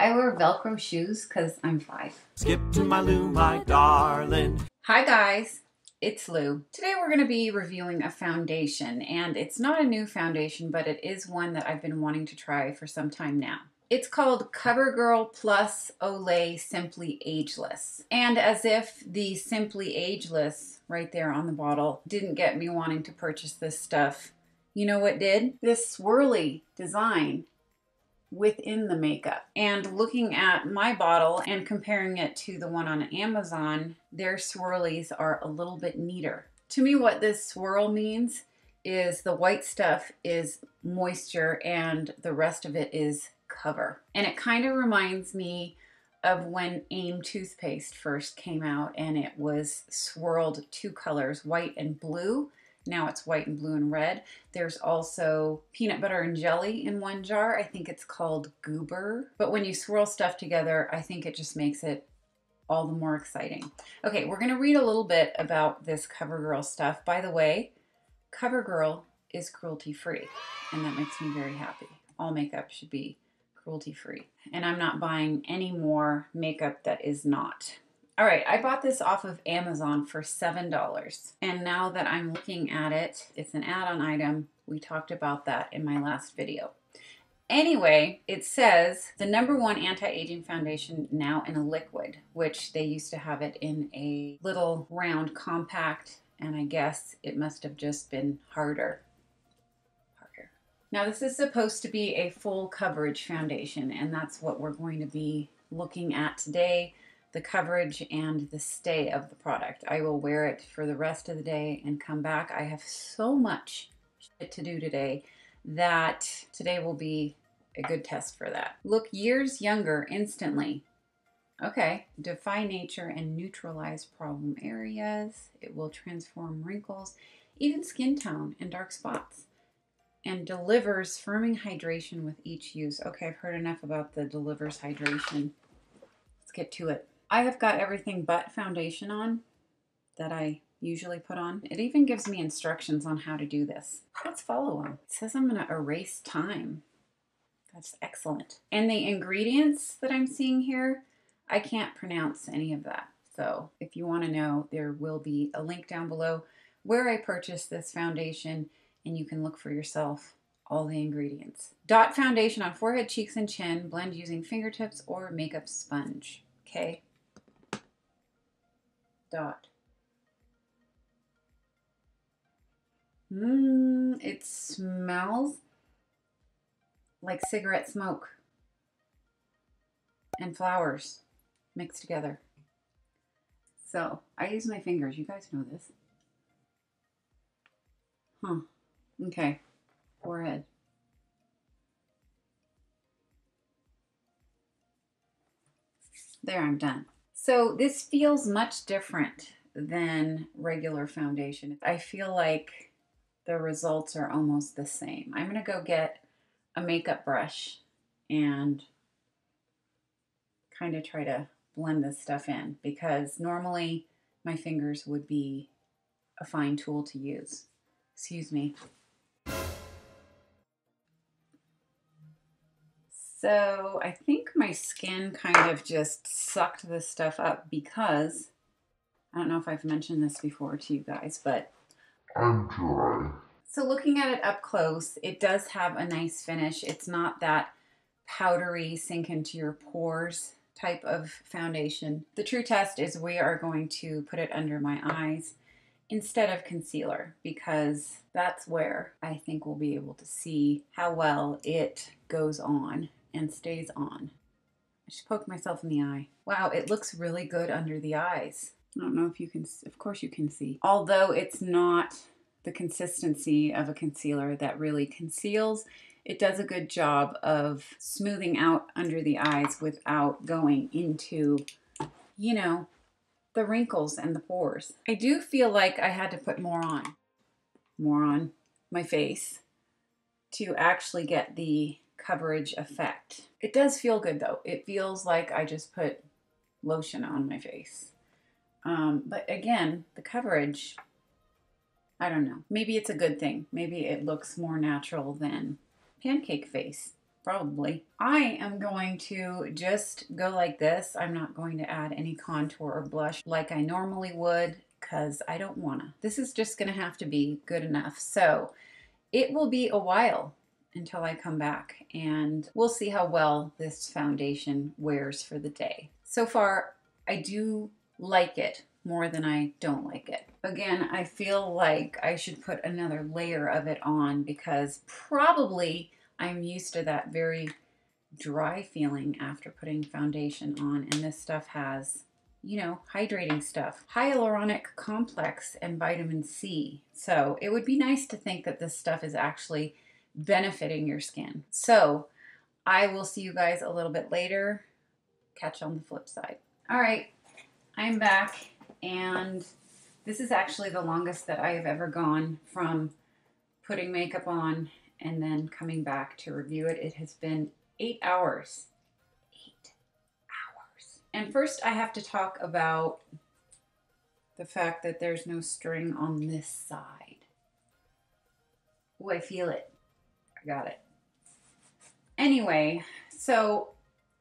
I wear Velcro shoes because I'm 5. Skip to my Lou, my darling. Hi guys, it's Lou. Today we're going to be reviewing a foundation, and it's not a new foundation, but it is one that I've been wanting to try for some time now. It's called CoverGirl Plus Olay Simply Ageless. And as if the Simply Ageless right there on the bottle didn't get me wanting to purchase this stuff, you know what did? This swirly design within the makeup. And looking at my bottle and comparing it to the one on Amazon, their swirlies are a little bit neater. To me, what this swirl means is the white stuff is moisture and the rest of it is cover. And it kind of reminds me of when AIM toothpaste first came out and it was swirled 2 colors, white and blue. Now it's white and blue and red. There's also peanut butter and jelly in one jar. I think it's called Goober. But when you swirl stuff together, I think it just makes it all the more exciting. Okay, we're gonna read a little bit about this CoverGirl stuff. By the way, CoverGirl is cruelty-free, and that makes me very happy. All makeup should be cruelty-free. And I'm not buying any more makeup that is not. All right, I bought this off of Amazon for $7. And now that I'm looking at it, it's an add-on item. We talked about that in my last video. Anyway, it says the #1 anti-aging foundation now in a liquid, which they used to have it in a little round compact, and I guess it must have just been harder. Now this is supposed to be a full coverage foundation, and that's what we're going to be looking at today. The coverage and the stay of the product. I will wear it for the rest of the day and come back. I have so much shit to do today that today will be a good test for that. Look years younger instantly. Okay. Defy nature and neutralize problem areas. It will transform wrinkles, even skin tone and dark spots, and delivers firming hydration with each use. Okay, I've heard enough about the delivers hydration. Let's get to it. I have got everything but foundation on that I usually put on. It even gives me instructions on how to do this. Let's follow them. It says I'm gonna erase time. That's excellent. And the ingredients that I'm seeing here, I can't pronounce any of that. So if you wanna know, there will be a link down below where I purchased this foundation, and you can look for yourself all the ingredients. Dot foundation on forehead, cheeks, and chin. Blend using fingertips or makeup sponge. Okay. Dot. It smells like cigarette smoke and flowers mixed together. So I use my fingers. You guys know this. Huh. Okay. Forehead. There, I'm done. So this feels much different than regular foundation. I feel like the results are almost the same. I'm gonna go get a makeup brush and kind of try to blend this stuff in, because normally my fingers would be a fine tool to use. Excuse me. So I think my skin kind of just sucked this stuff up because, I don't know if I've mentioned this before to you guys, but I'm dry. So looking at it up close, it does have a nice finish. It's not that powdery, sink into your pores type of foundation. The true test is we are going to put it under my eyes instead of concealer, because that's where I think we'll be able to see how well it goes on and stays on. I just poked myself in the eye. Wow, it looks really good under the eyes. I don't know if you can, of course you can see. Although it's not the consistency of a concealer that really conceals, it does a good job of smoothing out under the eyes without going into, you know, the wrinkles and the pores. I do feel like I had to put more on my face to actually get the coverage effect. It does feel good though. It feels like I just put lotion on my face. But again, the coverage, I don't know. Maybe it's a good thing. Maybe it looks more natural than pancake face. probably. I am going to just go like this. I'm not going to add any contour or blush like I normally would because I don't wanna. This is just gonna have to be good enough. So it will be a while until I come back, and we'll see how well this foundation wears for the day. So far, I do like it more than I don't like it. Again, I feel like I should put another layer of it on because probably I'm used to that very dry feeling after putting foundation on, and this stuff has, you know, hydrating stuff, hyaluronic complex and vitamin C. So it would be nice to think that this stuff is actually benefiting your skin. So I will see you guys a little bit later. Catch you on the flip side. All right, I'm back, and this is actually the longest that I have ever gone from putting makeup on and then coming back to review it. It has been 8 hours. 8 hours. And first I have to talk about the fact that there's no string on this side. Oh, I feel it. I got it. Anyway, so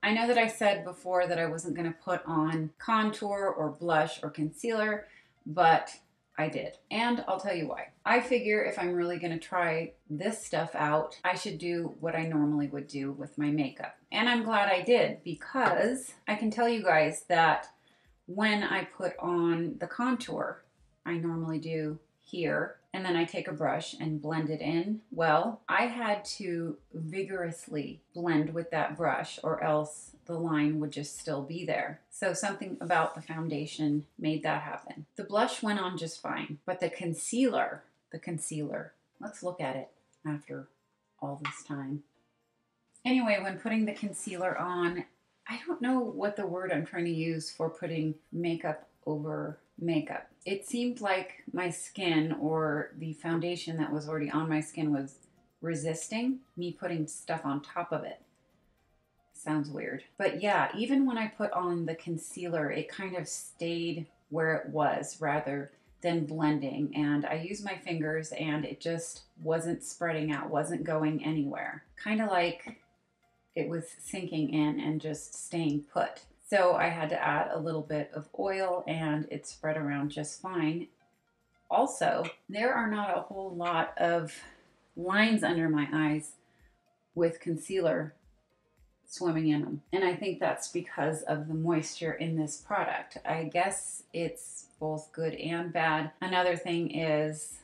I know that I said before that I wasn't going to put on contour or blush or concealer, but I did. And I'll tell you why. I figure if I'm really going to try this stuff out, I should do what I normally would do with my makeup. And I'm glad I did, because I can tell you guys that when I put on the contour, I normally do here, and then I take a brush and blend it in. Well, I had to vigorously blend with that brush or else the line would just still be there. So something about the foundation made that happen. The blush went on just fine, but the concealer, let's look at it after all this time. Anyway, when putting the concealer on, I don't know what the word I'm trying to use for putting makeup over makeup. It seemed like my skin, or the foundation that was already on my skin, was resisting me putting stuff on top of it. Sounds weird. But yeah, even when I put on the concealer, it kind of stayed where it was rather than blending. And I used my fingers and it just wasn't spreading out, wasn't going anywhere. Kind of like it was sinking in and just staying put. So I had to add a little bit of oil and it spread around just fine. Also, there are not a whole lot of lines under my eyes with concealer swimming in them. And I think that's because of the moisture in this product. I guess it's both good and bad. Another thing is,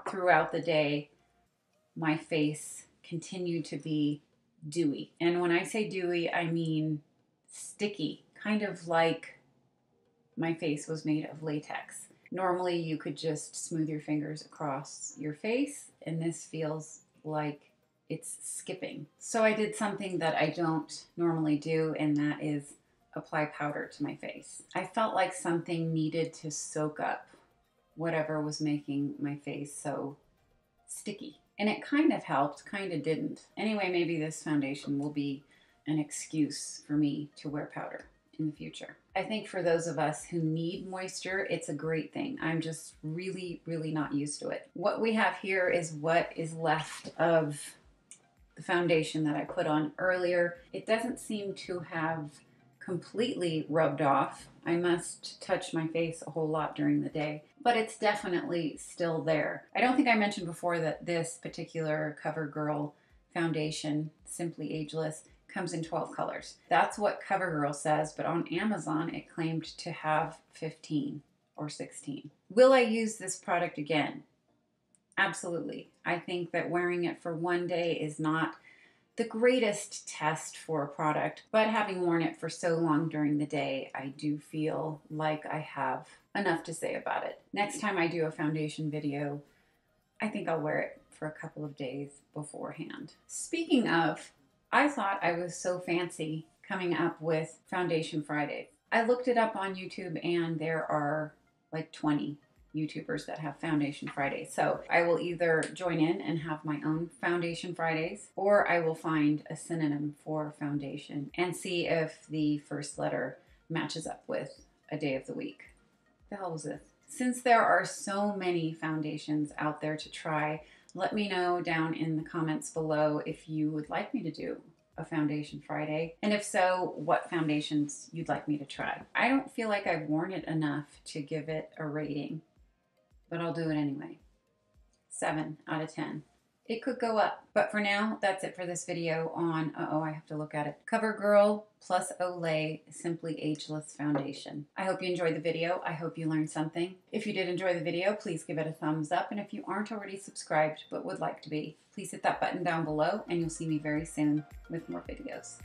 throughout the day, my face continued to be dewy. And when I say dewy, I mean sticky, kind of like my face was made of latex. Normally you could just smooth your fingers across your face, and this feels like it's skipping. So I did something that I don't normally do, and that is apply powder to my face. I felt like something needed to soak up whatever was making my face so sticky. And it kind of helped, kind of didn't. Anyway, maybe this foundation will be an excuse for me to wear powder in the future. I think for those of us who need moisture, it's a great thing. I'm just really not used to it. What we have here is what is left of the foundation that I put on earlier. It doesn't seem to have completely rubbed off. I must touch my face a whole lot during the day, but it's definitely still there. I don't think I mentioned before that this particular CoverGirl foundation, Simply Ageless, comes in 12 colors. That's what CoverGirl says, but on Amazon it claimed to have 15 or 16. Will I use this product again? Absolutely. I think that wearing it for one day is not the greatest test for a product, but having worn it for so long during the day, I do feel like I have enough to say about it. Next time I do a foundation video, I think I'll wear it for a couple of days beforehand. Speaking of, I thought I was so fancy coming up with Foundation Fridays. I looked it up on YouTube and there are like 20 YouTubers that have Foundation Fridays. So I will either join in and have my own Foundation Fridays, or I will find a synonym for foundation and see if the first letter matches up with a day of the week. The hell was this? Since there are so many foundations out there to try, let me know down in the comments below if you would like me to do a Foundation Friday? And if so, what foundations you'd like me to try? I don't feel like I've worn it enough to give it a rating, but I'll do it anyway. 7 out of 10. It could go up, but for now, that's it for this video on, I have to look at it, CoverGirl plus Olay Simply Ageless Foundation. I hope you enjoyed the video. I hope you learned something. If you did enjoy the video, please give it a thumbs up, and if you aren't already subscribed but would like to be, please hit that button down below, and you'll see me very soon with more videos.